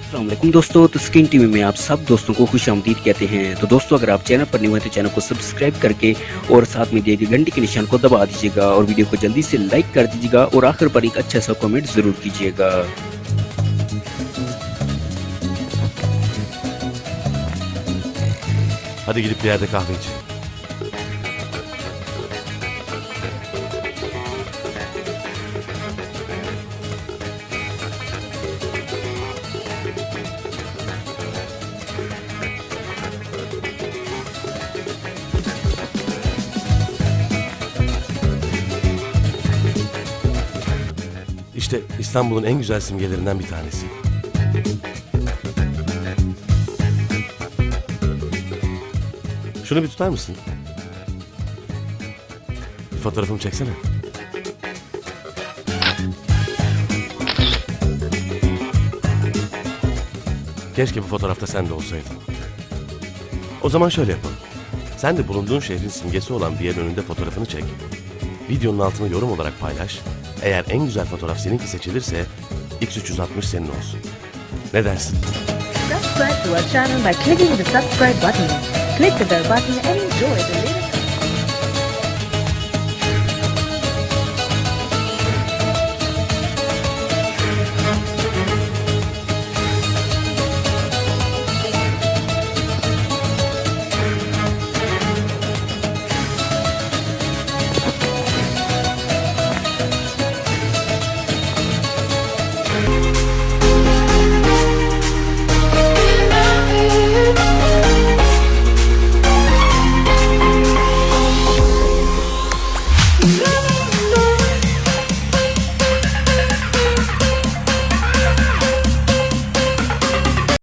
अस्सलाम वालेकुम दोस्तों, तो स्क्रीन टीवी में आप सब दोस्तों को खुशामदीद कहते हैं। तो दोस्तों, अगर आप चैनल पर न्यू हैं तो चैनल को सब्सक्राइब करके और साथ में दिए गए घंटी के निशान को दबा दीजिएगा और वीडियो को जल्दी से लाइक कर दीजिएगा और आखिर पर एक अच्छा सा कमेंट ज़रूर कीजिएगा। Hadi gidip bir yerde kahve iç. İşte İstanbul'un en güzel simgelerinden bir tanesi. Şunu bir tutar mısın? Bir fotoğrafımı çeksene. Keşke bu fotoğrafta sen de olsaydın. O zaman şöyle yapalım. Sen de bulunduğun şehrin simgesi olan bir yerin önünde fotoğrafını çek. Videonun altına yorum olarak paylaş. Eğer en güzel fotoğraf seninki seçilirse X360 senin olsun. Ne dersin? Subscribe to our channel by clicking the subscribe button. Click the bell button and enjoy the latest